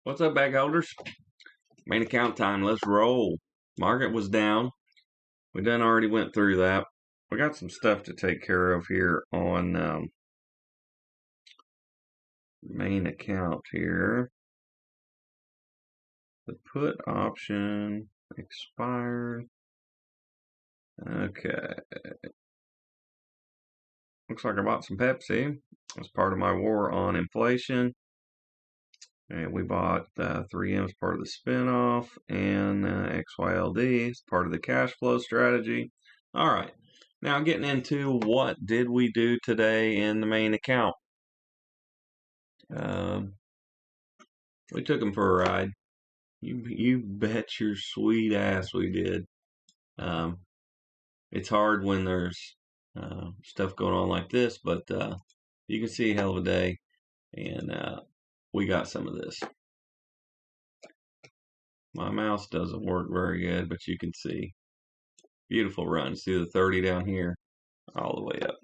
What's up, bag holders? Main account time. Let's roll. Market was down. We done already went through that. We got some stuff to take care of here on main account here. The put option expired. Okay. Looks like I bought some Pepsi as part of my war on inflation. And we bought 3M as part of the spinoff, and XYLD as part of the cash flow strategy. All right, now getting into what did we do today in the main account. We took them for a ride. You bet your sweet ass we did. It's hard when there's stuff going on like this, but you can see a hell of a day, and we got some of this. My mouse doesn't work very good, but you can see. Beautiful run. See the 30 down here, all the way up.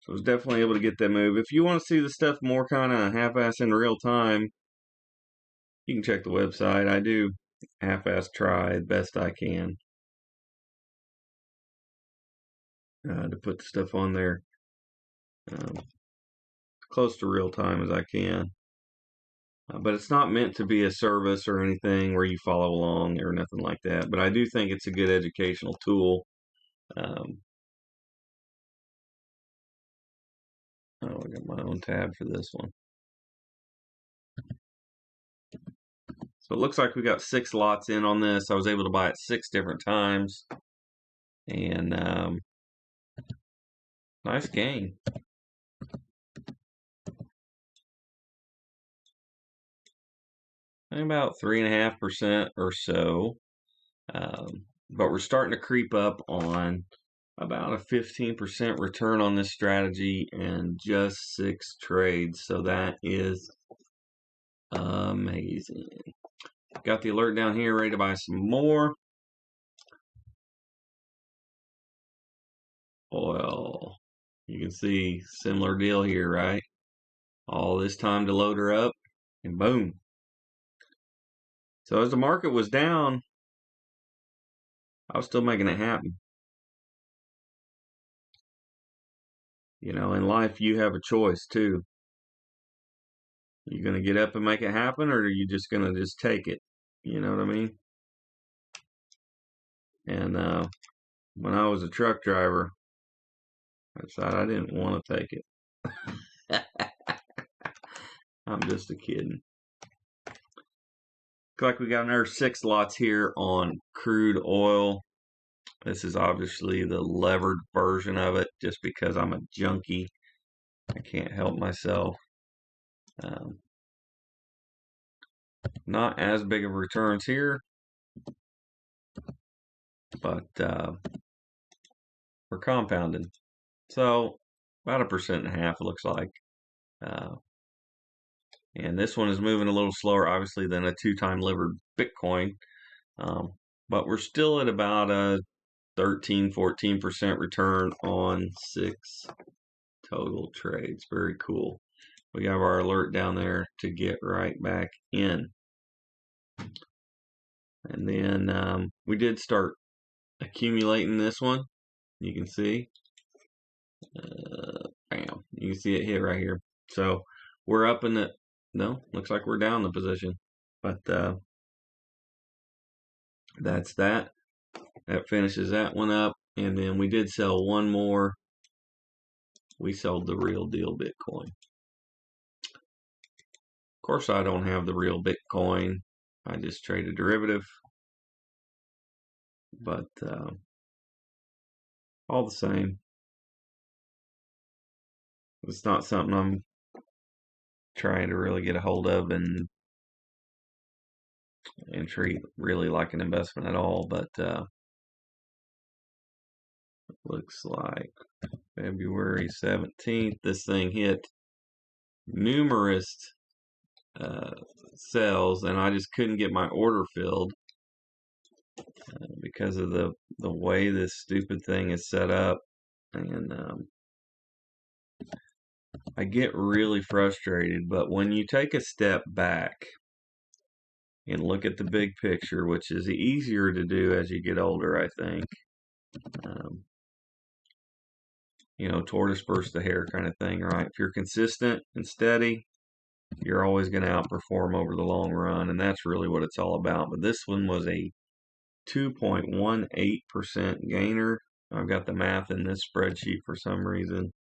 So I was definitely able to get that move. If you want to see the stuff more kind of half-ass in real time, you can check the website. I do half-ass try the best I can to put the stuff on there close to real time as I can. But it's not meant to be a service or anything where you follow along or nothing like that. But I do think it's a good educational tool. I got my own tab for this one. So it looks like we got 6 lots in on this. I was able to buy it 6 different times. And nice gain. About 3.5% or so. But we're starting to creep up on about a 15% return on this strategy and just 6 trades. So that is amazing. Got the alert down here, ready to buy some more. Oil. You can see similar deal here, right? All this time to load her up, and boom. So as the market was down, I was still making it happen. You know, in life, you have a choice too. You going to get up and make it happen, or are you just going to just take it? You know what I mean? And when I was a truck driver, I decided I didn't want to take it. I'm just a kidding. Looks like we got another 6 lots here on crude oil. This is obviously the levered version of it, just because I'm a junkie. I can't help myself. Not as big of returns here, but we're compounding. So about 1.5% it looks like. And this one is moving a little slower, obviously, than a 2-time levered Bitcoin. But we're still at about a 13-14% return on 6 total trades. Very cool. We have our alert down there to get right back in. And then we did start accumulating this one. You can see. Bam. You can see it hit right here. So we're up in the, no, looks like we're down the position. But that's that. That finishes that one up. And then we did sell one more. We sold the real deal Bitcoin. Of course, I don't have the real Bitcoin. I just trade a derivative. But all the same, it's not something I'm trying to really get a hold of and treat really like an investment at all. But looks like February 17th, this thing hit numerous sales, and I just couldn't get my order filled because of the way this stupid thing is set up. And I get really frustrated, but when you take a step back and look at the big picture, which is easier to do as you get older, I think, um, tortoise versus the hare kind of thing, right? If you're consistent and steady, you're always going to outperform over the long run, and that's really what it's all about. But this one was a 2.18% gainer. I've got the math in this spreadsheet for some reason,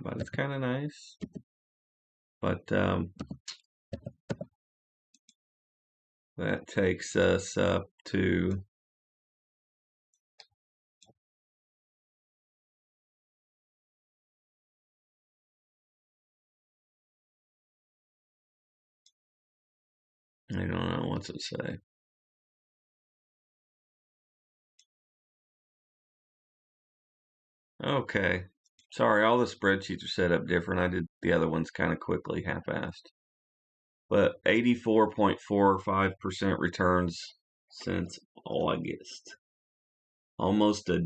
but it's kind of nice. But that takes us up to I don't know, what's it say? Okay. Sorry, all the spreadsheets are set up different. I did the other ones kind of quickly, half-assed. But 84.45% returns since August. Almost a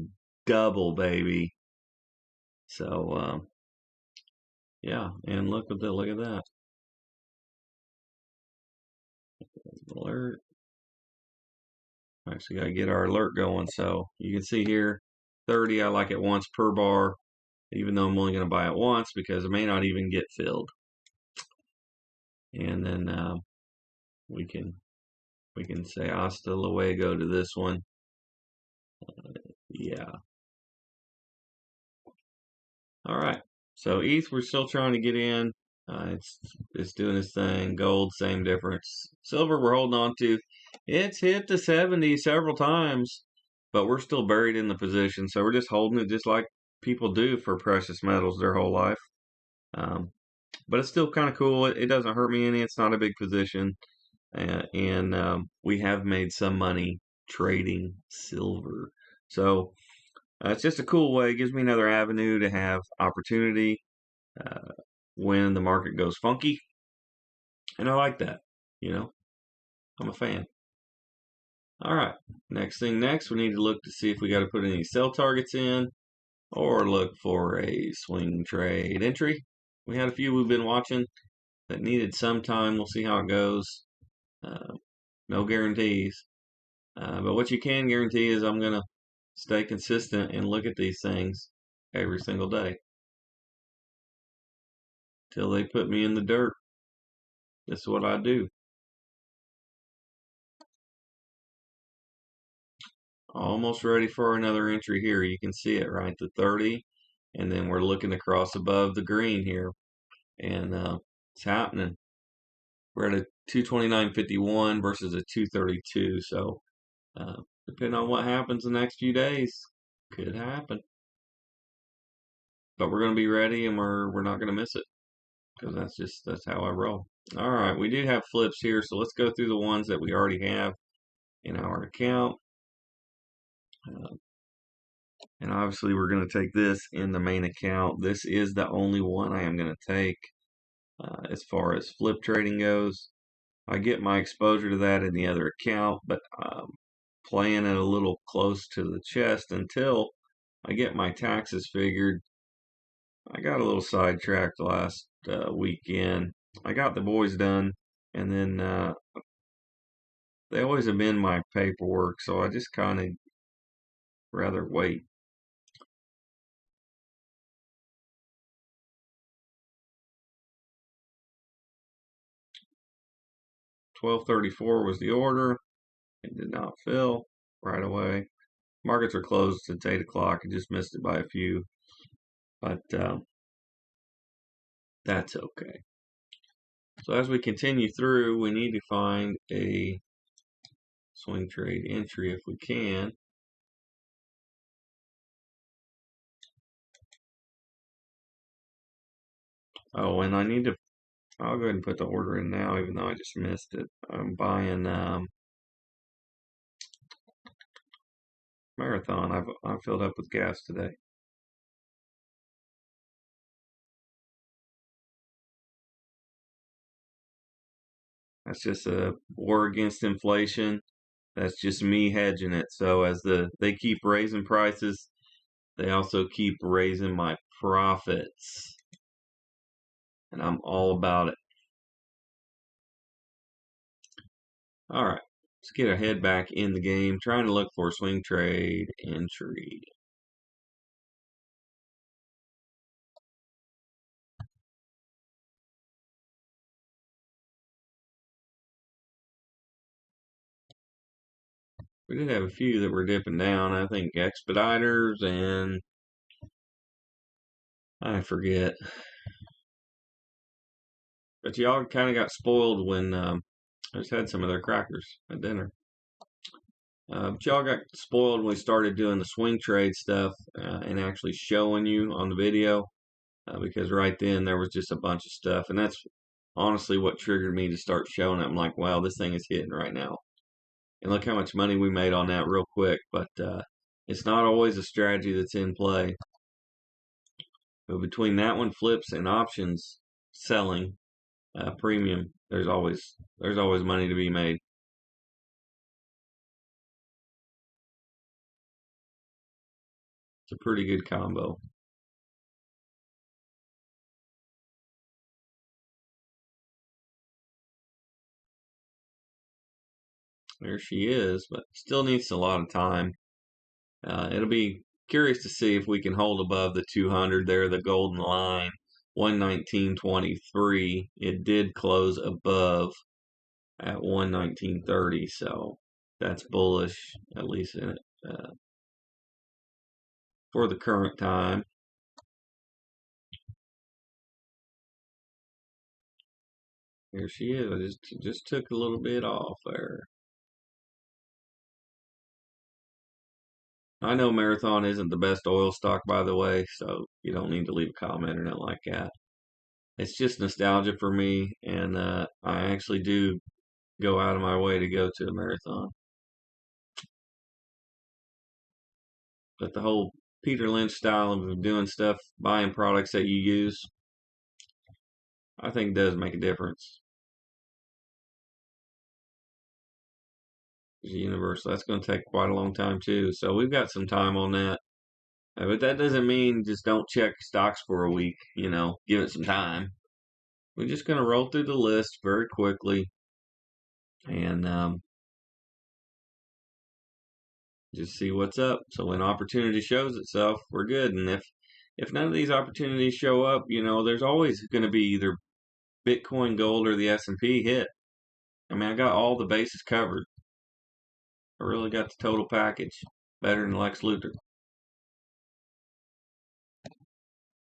double, baby. So, yeah, and look at that. Alert. Actually, got to get our alert going. So you can see here, 30, I like it once per bar, even though I'm only going to buy it once because it may not even get filled. And then we can say hasta luego to this one. Yeah. All right. So ETH, we're still trying to get in. It's doing its thing. Gold, same difference. Silver, we're holding on to. It's hit the 70 several times, but we're still buried in the position. So we're just holding it just like people do for precious metals their whole life. But it's still kind of cool. It doesn't hurt me any. It's not a big position. And we have made some money trading silver. So it's just a cool way. It gives me another avenue to have opportunity when the market goes funky. And I like that. I'm a fan. All right. Next, we need to look to see if we got to put any sell targets in or look for a swing trade entry. We had a few we've been watching that needed some time. We'll see how it goes. No guarantees. But what you can guarantee is I'm going to stay consistent and look at these things every single day till they put me in the dirt. This is what I do. Almost ready for another entry here. You can see it, right? The 30. And then we're looking across above the green here. And it's happening. We're at a 229.51 versus a 232. So depending on what happens the next few days, could happen. But we're going to be ready and we're not going to miss it. Because that's how I roll. All right, we do have flips here. So let's go through the ones that we already have in our account. And obviously we're going to take this in the main account. This is the only one I am going to take as far as flip trading goes. I get my exposure to that in the other account, but playing it a little close to the chest until I get my taxes figured. I got a little sidetracked last weekend. I got the boys done, and then they always amend my paperwork, so I just kind of rather wait. $12.34 was the order. It did not fill right away. Markets are closed since 8 o'clock. I just missed it by a few, but that's okay. So as we continue through, we need to find a swing trade entry if we can. Oh, and I'll go ahead and put the order in now, even though I just missed it. I'm buying Marathon. I've filled up with gas today. That's just a war against inflation. That's just me hedging it. So as they keep raising prices, they also keep raising my profits. and I'm all about it. All right, let's get our head back in the game, trying to look for a swing trade entry. We did have a few that were dipping down. I think Expeditors and I forget. But y'all kind of got spoiled when I just had some of their crackers at dinner. But y'all got spoiled when we started doing the swing trade stuff and actually showing you on the video because right then there was just a bunch of stuff. And that's honestly what triggered me to start showing it. I'm like, wow, this thing is hitting right now. And look how much money we made on that real quick. But it's not always a strategy that's in play. But between that one, flips, and options selling premium, there's always money to be made. It's a pretty good combo. There she is, but still needs a lot of time. It'll be curious to see if we can hold above the 200 there, the golden line, 119.23. It did close above at 119.30, so that's bullish, at least in it, for the current time. Here she is. I just took a little bit off there. I know Marathon isn't the best oil stock, by the way, so you don't need to leave a comment or nothing like that. It's just nostalgia for me, and I actually do go out of my way to go to a Marathon. But the whole Peter Lynch style of doing stuff, buying products that you use, I think does make a difference. Universal, that's going to take quite a long time too, so we've got some time on that. But that doesn't mean just don't check stocks for a week, give it some time. We're just going to roll through the list very quickly and just see what's up. So when opportunity shows itself, we're good. And if none of these opportunities show up, there's always going to be either Bitcoin, gold, or the S&P hit. I mean, I got all the bases covered. I really got the total package, better than Lex Luthor.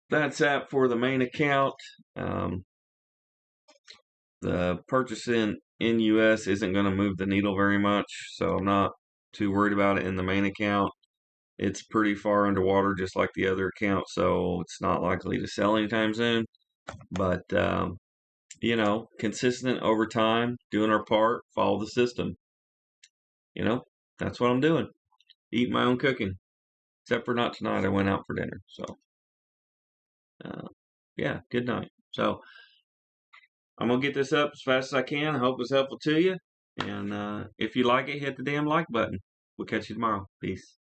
That's that for the main account. The purchasing in US isn't going to move the needle very much, so I'm not too worried about it in the main account. It's pretty far underwater, just like the other account, so it's not likely to sell anytime soon. But, consistent over time, doing our part, follow the system. That's what I'm doing. Eat my own cooking. Except for not tonight. I went out for dinner. So, yeah, good night. So, I'm going to get this up as fast as I can. I hope it's helpful to you. And if you like it, hit the damn like button. We'll catch you tomorrow. Peace.